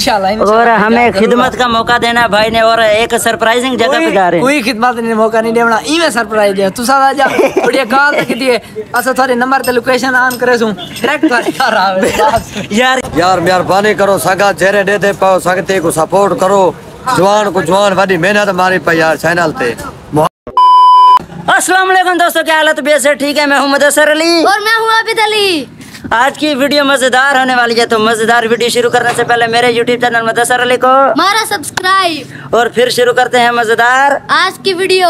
और हमें खिदमत का मौका देना भाई ने, और एक सरप्राइजिंग जगह पे जा रहे हैं। कोई खिदमत ने मौका नहीं देना, इमे सरप्राइज दे तू सादा जा बढ़िया कॉल तक दिए असा थारे नंबर ते लोकेशन ऑन करे सु डायरेक्ट थारे घर आवे। यार मेहरबानी करो सगा चेहरे दे दे पाओ सकते को सपोर्ट करो, जवान को जवान वाली मेहनत मारी पे यार चैनल पे। अस्सलाम वालेकुम दोस्तों, क्या हालत बेहद ठीक है। मैं हूं मुदस्सर अली और मैं हूं आबिद अली। आज की वीडियो मजेदार होने वाली है, तो मजेदार वीडियो शुरू करने से पहले मेरे YouTube चैनल मुदस्सर अली को मारा सब्सक्राइब, और फिर शुरू करते हैं मजेदार आज की वीडियो।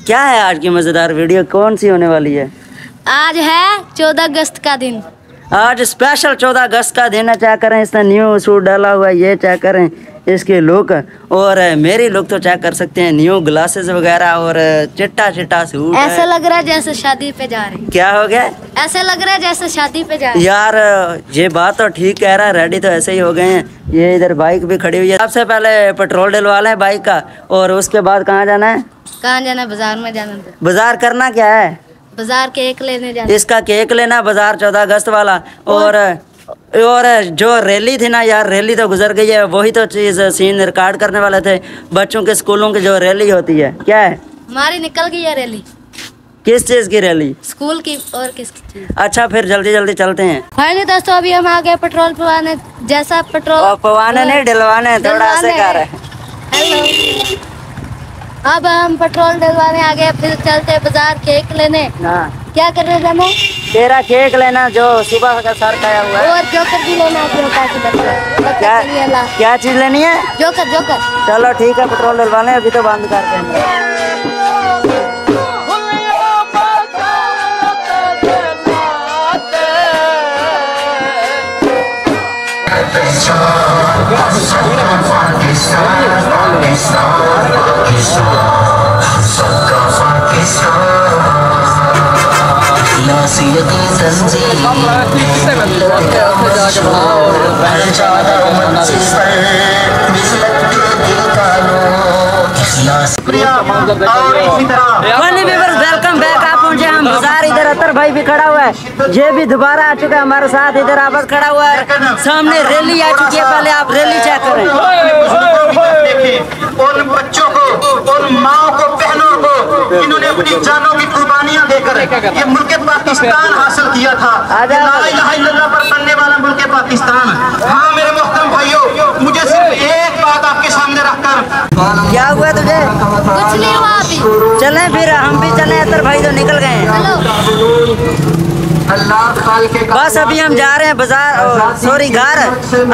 क्या है आज की मजेदार वीडियो, कौन सी होने वाली है? आज है 14 अगस्त का दिन। आज स्पेशल 14 अगस्त का दिन है। चेक करें, इसने न्यू सूट डाला हुआ है, ये चेक करें इसके लुक, और मेरी लुक तो चेक कर सकते हैं, न्यू ग्लासेस वगैरह और चिट्टा चिट्टा सूट। ऐसा लग रहा है जैसे शादी पे जा रहे हैं। क्या हो गया? ऐसा लग रहा है जैसे शादी पे जा रहे हैं। यार ये बात तो ठीक कह रहा है, रेडी तो ऐसे ही हो गए हैं। ये इधर बाइक भी खड़ी हुई है। सबसे पहले पेट्रोल डलवा लें बाइक का, और उसके बाद कहाँ जाना है? कहाँ जाना है? बाजार में जाना है। बाजार करना क्या है? बाजार केक लेने जाना। इसका केक लेना बाजार 14 अगस्त वाला। और जो रैली थी ना यार, रैली तो गुजर गई है, वही तो चीज सीन रिकॉर्ड करने वाले थे। बच्चों के स्कूलों की जो रैली होती है, क्या है? हमारी निकल गई है रैली। किस चीज की रैली? स्कूल की। और किसकी चीज? अच्छा फिर जल्दी जल्दी चलते हैं। फाइनली दोस्तों अभी हम आ गए पेट्रोल पवाने। जैसा पेट्रोल पवाने नहीं डलवाने, थोड़ा से कर है। हेलो, अब हम पेट्रोल डलवाने आ गए, फिर चलते बाजार केक लेने। हाँ, क्या कर रहे थे? तेरा केक लेना जो सुबह का सर खाया हुआ है, और जोकर भी लेना है। क्या चीज लेनी है? Joker joker. चलो ठीक है, पेट्रोल डलवाने, अभी तो बंद करते हैं। Welcome back. आप पहुंचे हम बाजार, इधर अतर भाई भी खड़ा हुआ है, ये भी दोबारा आ चुका है हमारे साथ। इधर आपस खड़ा हुआ है, सामने रैली आ चुकी है, पहले आप रैली चेक करें। उन बच्चों को, उन माओ को, बहनों को, इन्होंने अपनी जानों की कुर्बानियां देकर ये मुल्क पाकिस्तान हासिल किया था। ला इलाहा इल्लल्लाह पर बनने वाला मुल्क पाकिस्तान। हाँ मेरे मोहतरम भाइयों, मुझे सिर्फ एक बात आपके सामने रखकर। क्या हुआ तुझे? कुछ नहीं हुआ अभी। चलें फिर, हम भी चलें, अतर भाई तो निकल गए हैं। बस अभी हम जा रहे हैं बाजार, सॉरी घर।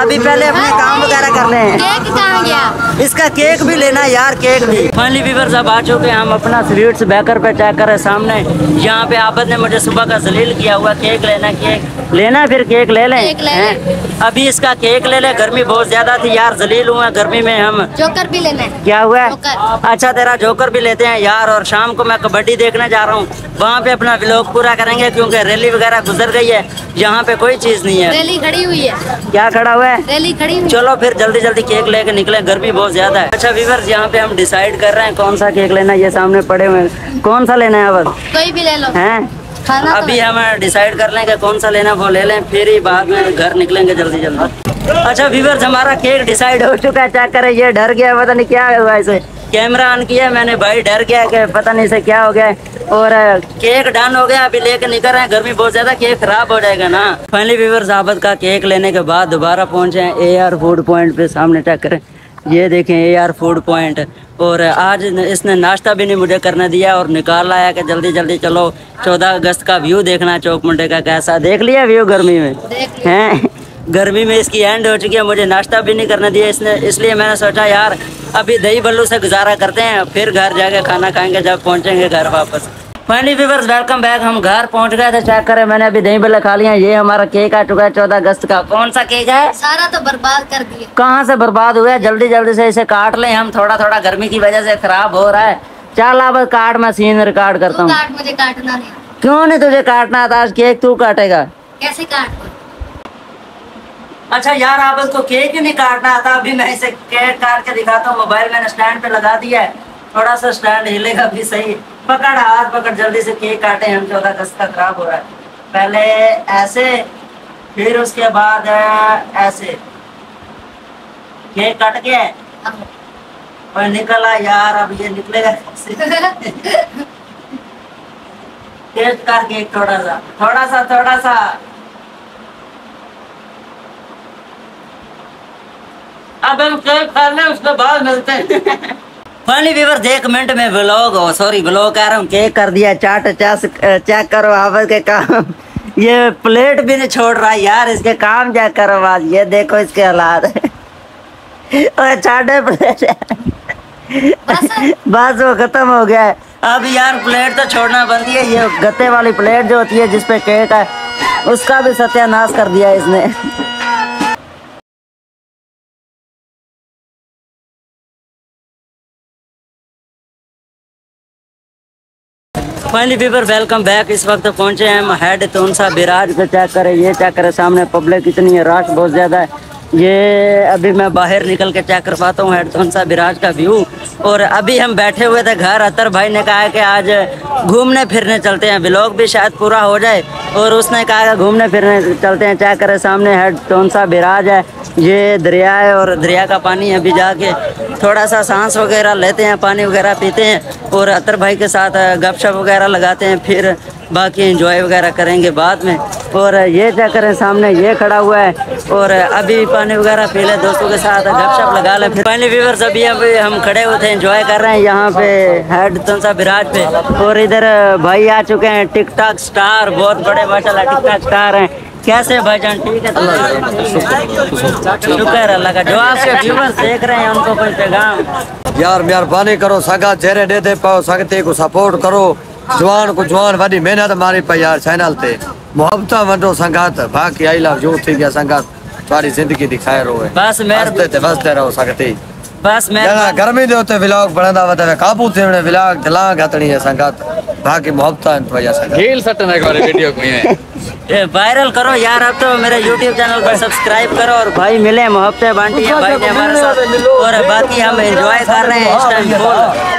अभी पहले अपने काम वगैरह कर रहे हैं। केक कहाँ गया? इसका केक भी लेना यार, केक भी। फाइनली व्यूअर्स अब आ चुके हैं हम अपना स्वीट्स बेकर पे चेक कर रहे सामने। यहाँ पे आबद ने मुझे सुबह का जलील किया हुआ, केक लेना, केक लेना, फिर केक ले लें। अभी इसका केक ले ले, गर्मी बहुत ज्यादा थी यार, जलील हुआ गर्मी में हम। जोकर भी लेना है। क्या हुआ? अच्छा तेरा जोकर भी लेते हैं यार। और शाम को मैं कबड्डी देखने जा रहा हूँ, वहाँ पे अपना व्लॉग पूरा करेंगे, क्योंकि रैली वगैरह गुजर गई है, यहाँ पे कोई चीज नहीं है। रैली खड़ी हुई है। क्या खड़ा हुआ है? रैली खड़ी हुई। चलो फिर जल्दी जल्दी केक लेके निकले, गर्मी बहुत ज्यादा है। अच्छा व्यूअर्स, यहाँ पे हम डिसाइड कर रहे हैं कौन सा केक लेना है, ये सामने पड़े हुए हैं। कौन सा लेना है अब? कोई भी ले लो। हैं? खाना अभी हम डिसाइड कर लेंगे कौन सा लेना, वो ले लें, फिर ही बाद में घर निकलेंगे जल्दी जल्दी। अच्छा व्यूअर्स, हमारा केक डिसाइड हो चुका है, चेक करें। ये डर गया, पता नहीं क्या हुआ इसे, कैमरा ऑन किया मैंने, भाई डर गया कि पता नहीं इसे क्या हो गया। और केक डन हो गया, अभी लेके निकल रहे हैं, गर्मी बहुत ज्यादा, केक खराब हो जाएगा ना। फाइनली व्यूअर्स, आबद का केक लेने के बाद दोबारा पहुंचे हैं AR फूड पॉइंट पे। सामने चेक करें, ये देखें AR फूड पॉइंट। और आज इसने नाश्ता भी नहीं मुझे करने दिया, और निकाल आया कि जल्दी जल्दी चलो 14 अगस्त का व्यू देखना है चौक मंडे का। कैसा देख लिया व्यू गर्मी में? हैं, गर्मी में इसकी एंड हो चुकी है, मुझे नाश्ता भी नहीं करने दिया इसने। इसलिए मैंने सोचा यार अभी दही बल्लू से गुजारा करते हैं, फिर घर जाके खाना खाएंगे जब पहुंचेंगे घर वापस। Finally viewers, welcome back. हम घर पहुंच गए थे, चेक करें, मैंने अभी दही बल्ले खा लिया। ये हमारा केक आ चुका है 14 अगस्त का। कौन सा केक है? सारा तो बर्बाद कर दिया। कहाँ से बर्बाद हुआ है? जल्दी जल्दी से इसे काट लें हम, थोड़ा थोड़ा गर्मी की वजह से खराब हो रहा है। चल अब काट, मैं सीन रिकॉर्ड करता हूँ। मुझे काटना नहीं। क्यों नहीं तुझे काटना था? आज केक तू काटेगा। कैसे काट? अच्छा यार, आप उसको केक ही नहीं काटना आता। अभी मैं इसे केक काट के दिखाता हूँ। मोबाइल मैंने स्टैंड पे लगा दिया है, थोड़ा सा स्टैंड हिलेगा भी सही। पकड़, हाथ पकड़, जल्दी से केक काटे हम, 14 अगस्त का खराब हो रहा है। पहले ऐसे, फिर उसके बाद ऐसे। केक कट गया है और निकला यार, अब ये निकलेगा टेस्ट कर केक थोड़ा सा अब हम केक खा लें उसके बाद मिलते हैं। फाइनली व्यूअर्स 1 मिनट में ब्लॉग कह रहा हूँ, केक कर दिया चाट चेक करो आपस के काम। ये प्लेट भी नहीं छोड़ रहा यार, इसके काम चेक करो आज, ये देखो इसके हालात और चाटे प्लेट बस वो खत्म हो गया है। अब यार प्लेट तो छोड़ना बनती है, ये गत्ते वाली प्लेट जो होती है जिसपे केक है उसका भी सत्यानाश कर दिया इसने। Finally viewer welcome back. इस वक्त पहुंचे हैं हम हेड तोनसा बिराज पे। चेक करें, ये चेक करें सामने पब्लिक कितनी है, रश बहुत ज़्यादा है। ये अभी मैं बाहर निकल के चेक कर पाता हूँ हेड तोनसा बिराज का व्यू। और अभी हम बैठे हुए थे घर, अतर भाई ने कहा कि आज घूमने फिरने चलते हैं, व्लॉग भी शायद पूरा हो जाए, और उसने कहा कि घूमने फिरने चलते हैं। चेक करें सामने हेड तोनसा बिराज है, ये दरिया है और दरिया का पानी है। अभी जाके थोड़ा सा सांस वगैरह लेते हैं, पानी वगैरह पीते हैं और अतर भाई के साथ गपशप वगैरह लगाते हैं, फिर बाकी एंजॉय वगैरह करेंगे बाद में। और ये चेक करें सामने ये खड़ा हुआ है और अभी पानी वगैरह पी ले, दोस्तों के साथ गपशप लगा ले। फिर फाइनली व्यूअर्स अभी हम खड़े हुए थे, एंजॉय कर रहे हैं यहाँ पे हेड तोनसा बिराज पे। और इधर भाई आ चुके हैं टिकटॉक स्टार, बहुत बड़े माशाल्लाह टिकटॉक स्टार हैं। कैसे भाईजान, ठीक है? शुक्र अल्लाह का। जो आपके व्यूअर्स देख रहे हैं उनको कोई पैगाम? यार मेहरबानी करो, सगा चेहरे दे दे पाओ, सकते को सपोर्ट करो, जवान को जवान वादी मेहनत मारी पई यार चैनल ते, मोहब्बत वंडो संगात, बाकी आई लव यू थी गया संगात, तुम्हारी जिंदगी दी खैर होए, बस बसते रहो सकते। बस मैं गर्मी दे होते व्लॉग बनदा वते काबू थे व्लॉग दला गतणी है संगात, बाकी मोहब्बत है वजह से खेल सटने का वीडियो कोई है वायरल करो यार। अब तो मेरे YouTube चैनल पर सब्सक्राइब करो और भाई मिले, मोहब्बतें बांटी है भाई ने हमारे साथ, और बाकी हम एंजॉय कर रहे हैं इस टाइम फुल।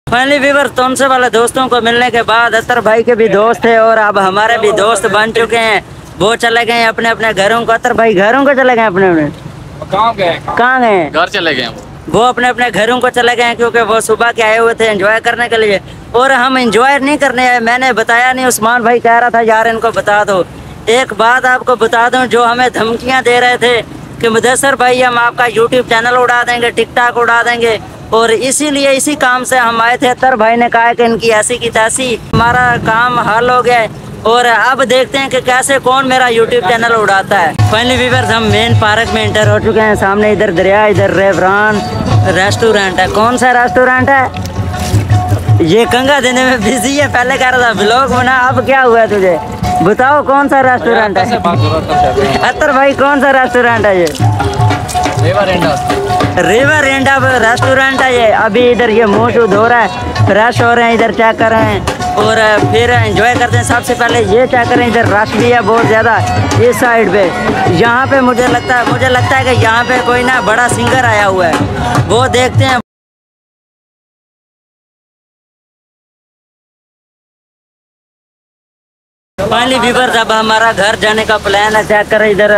फाइनली व्यूअर तोनसे वाले दोस्तों को मिलने के बाद अतर भाई के भी दोस्त थे और अब हमारे भी दोस्त बन चुके हैं। वो चले गए अपने अपने घरों को, अतर भाई घरों को चले गए अपने अपने। कहाँ गए? घर चले गए वो अपने अपने घरों को चले गए क्योंकि वो सुबह के आए हुए थे एंजॉय करने के लिए, और हम एंजॉय नहीं करने आए। मैंने बताया नहीं, उस्मान भाई कह रहा था यार इनको बता दो। एक बात आपको बता दूं, जो हमें धमकियां दे रहे थे कि मुदस्सर भाई हम आपका यूट्यूब चैनल उड़ा देंगे, टिकटॉक उड़ा देंगे, और इसीलिए इसी काम से हम आए थे। अतर भाई ने कहा कि इनकी ऐसी की तैसी, हमारा काम हल हो गया है और अब देखते हैं कि कैसे कौन मेरा यूट्यूब चैनल उड़ाता है। फाइनली व्यूअर्स हम मेन पार्क में एंटर हो चुके हैं। सामने इधर दरिया, इधर रेवरान रेस्टोरेंट है। कौन सा रेस्टोरेंट है? ये कंगा देने में बिजी है, पहले कह रहा था व्लॉग बना, अब क्या हुआ तुझे? बताओ कौन सा रेस्टोरेंट है? अतर भाई कौन सा रेस्टोरेंट है ये? रिवर एंडा रेस्टोरेंट है ये। अभी इधर ये मुँह शूध हो रहा है, फ्रेश हो रहे हैं, इधर चेक कर रहे हैं और फिर एंजॉय करते हैं। सबसे पहले ये चेक करें, इधर रश भी है बहुत ज़्यादा इस साइड पे। यहाँ पे मुझे लगता है कि यहाँ पे कोई ना बड़ा सिंगर आया हुआ है, वो देखते हैं। फाइनली व्यूअर्स अब हमारा घर जाने का प्लान है। चेक करें इधर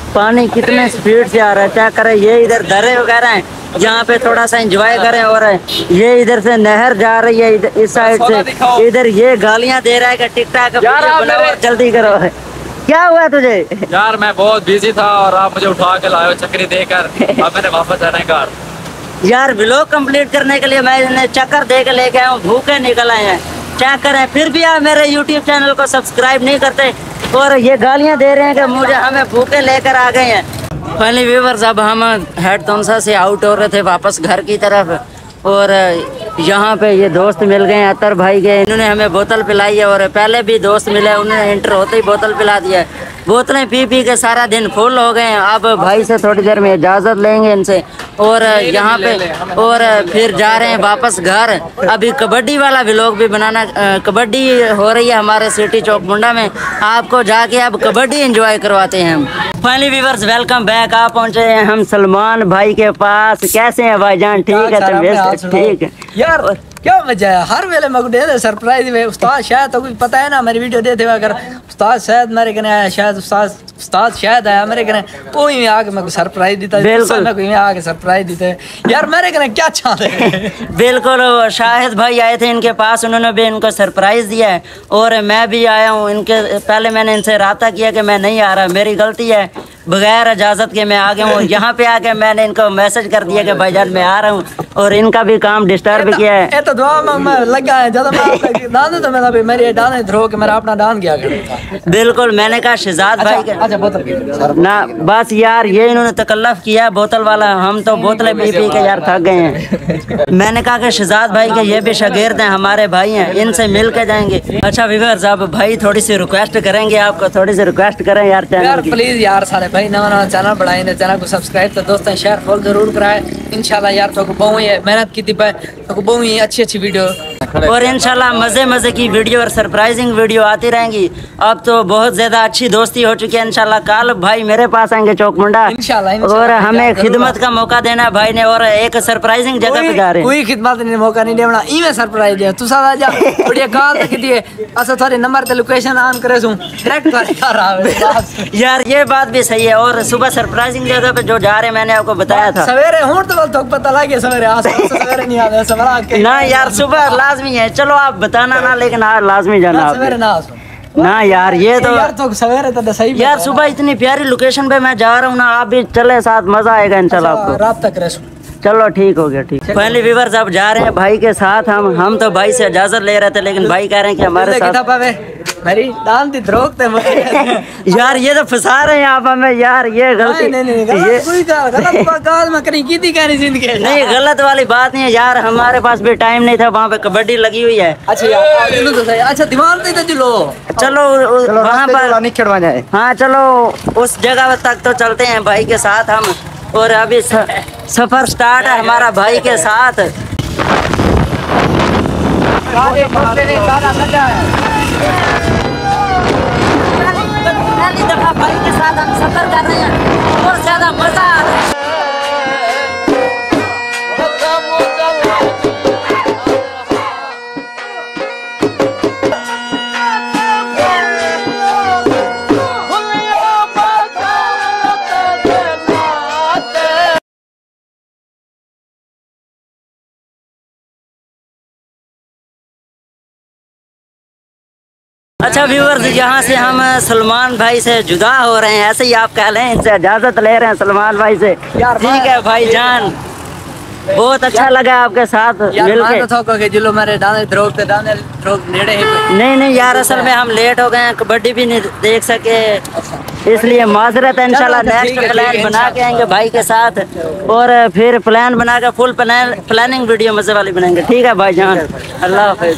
पानी कितने स्पीड से आ रहा है, चेक करें। ये इधर दरे वगैरह हैं, यहाँ पे थोड़ा सा एंजॉय करें। और ये इधर से नहर जा रही है इस साइड से, इधर ये गालियाँ दे रहा है कि टिकटॉक बनाओ, जल्दी करो। क्या हुआ तुझे? यार मैं बहुत बिजी था और आप मुझे उठा के लाए हो चक्री देकर, अब मैंने वापस जाना है घर। यार व्लॉग कंप्लीट करने के लिए मैं चक्कर दे के लेके आया हूँ, भूखे निकल आए हैं। चेक करें, फिर भी आप मेरे YouTube चैनल को सब्सक्राइब नहीं करते और ये गालियाँ दे रहे हैं कि हमें भूखे लेकर आ गए हैं। फाइनली व्यूअर्स अब हम हेड तोनसा से आउट हो रहे थे वापस घर की तरफ, और यहाँ पे ये दोस्त मिल गए हैं अतर भाई के। इन्होंने हमें बोतल पिलाई है और पहले भी दोस्त मिले, उन्होंने एंटर होते ही बोतल पिला दिया है। बोतलें पी पी के सारा दिन फुल हो गए हैं। अब भाई से थोड़ी देर में इजाज़त लेंगे इनसे और यहाँ पे और फिर जा रहे हैं वापस घर। अभी कबड्डी वाला व्लॉग भी बनाना, कबड्डी हो रही है हमारे सिटी चौक मुंडा में, आपको जाके अब कबड्डी एंजॉय करवाते हैं हम। Finally viewers welcome back. आप पहुँचे हैं हम सलमान भाई के पास। कैसे हैं भाईजान? ठीक है तबीयत ठीक है यार? क्या मजा है, हर वेले मगु दे दे सरप्राइज में। उस्ताद शायद तो कुछ पता है ना, मेरी वीडियो देते हुए अगर उस्ताद शायद मेरे कने आया, शायद उस्ताद शायद आया मेरे कने, वो ही आके मेरे को सरप्राइज देता है। मैं कोई आके सरप्राइज देते यार, मेरे कने क्या चाहते हैं। बिल्कुल, शाहिद भाई आए थे इनके पास, उन्होंने भी इनको सरप्राइज दिया है और मैं भी आया हूँ इनके। पहले मैंने इनसे राब्ता किया कि मैं नहीं आ रहा, मेरी गलती है, बगैर इजाज़त के मैं आ गया हूँ। यहाँ पे आके मैंने इनको मैसेज कर दिया कि भाईजान मैं आ रहा हूँ और इनका भी काम डिस्टर्ब किया है। ये तो दुआ में लगा है, जब मैं दान तो मेरा भी मेरी दान धो के मेरा अपना दान किया करता। बिल्कुल, मैंने कहा शहजाद भाई के अच्छा बोतल ना बस यार, ये इन्होंने तकल्लफ किया बोतल वाला, हम तो बोतलें पी पी के यार थक गए हैं। मैंने कहा कि शहजाद भाई के ये भी शागिर्द हैं, हमारे भाई हैं, इनसे मिल के जाएंगे। अच्छा व्यूअर्स, अब भाई थोड़ी सी रिक्वेस्ट करेंगे, आपको थोड़ी सी रिक्वेस्ट करें यार चैनल की। प्लीज यार सारे भाई नवा चैनल बढ़ाए, चैनल को सब्सक्राइब तो दोस्तों शेयर फॉलो जरूर कराए। इंशाल्लाह यार तो बहुत ही मेहनत की थी, तो बहुत ही अच्छी वीडियो और इंशाल्लाह मजे मजे की वीडियो और सरप्राइजिंग वीडियो आती रहेंगी। अब तो बहुत ज्यादा अच्छी दोस्ती हो चुकी है। इंशाल्लाह कल भाई मेरे पास आएंगे चौक मुंडा और हमें खिदमत का मौका देना भाई ने, और एक सरप्राइजिंग जगह पे जा रहे हैं। कोई खिदमत नहीं मौका नहीं देना, इवें सरप्राइज है। तुसा राजा बढ़िया कॉल तक दी है, असा थारे नंबर ते लोकेशन ऑन करे सु डायरेक्ट थारे घर आवे। यार ये बात भी सही है। और सुबह सरप्राइजिंग जगह पे जो जा रहे मैंने आपको बताया था। सवेरे हूं तो पता लग गया सवेरे सवेरे नहीं आवे सवेरा ना यार, सुबह लाजमी है। चलो आप बताना ना, लेकिन आज लाजमी जाना सवेरे ना यार। ये तो यार तो सवेरे तो सही यार, सुबह इतनी प्यारी लोकेशन पे मैं जा रहा हूँ ना, आप भी चले साथ, मजा आएगा इंशाल्लाह आपको। रात तक रह। चलो ठीक हो गया, ठीक। पहले व्यूअर्स अब जा रहे हैं भाई के साथ। हम तो भाई से इजाजत ले रहे थे, लेकिन भाई कह रहे हैं कि हमारे साथ मेरी दान दी रोकते यार ये तो फंसा रहे हैं आप हमें यार, ये गलती ये कोई गलत में करी की थी कहनी जिंदगी नहीं, गलत वाली बात नहीं है यार, हमारे पास भी टाइम नहीं था, वहाँ पे कबड्डी लगी हुई है। अच्छा यार तो सही। अच्छा दिमाग नहीं तो चलो वहाँ पर नहीं खड़वा जाए। हाँ चलो उस जगह तक तो चलते हैं भाई के साथ हम, और अभी सफर स्टार्ट है हमारा भाई के साथ। पहली दफा भाई के साथ हम सफर कर रहे हैं, बहुत ज्यादा मजा आ रहा है। अच्छा व्यूअर्स, यहाँ से हम सलमान भाई से जुदा हो रहे हैं, ऐसे ही आप कह लें, इनसे इजाजत ले रहे हैं सलमान भाई से। ठीक है भाई जान, बहुत अच्छा लगा आपके साथ नहीं यार, असल में हम लेट हो गए हैं, कबड्डी भी नहीं देख सके, इसलिए माजरत है। इंशाल्लाह नेक्स्ट प्लान बना के आएंगे भाई के साथ, और फिर प्लान बना के फुल प्लानिंग वीडियो मजे वाली बनाएंगे। ठीक है भाई जान, अल्लाह हाफिज।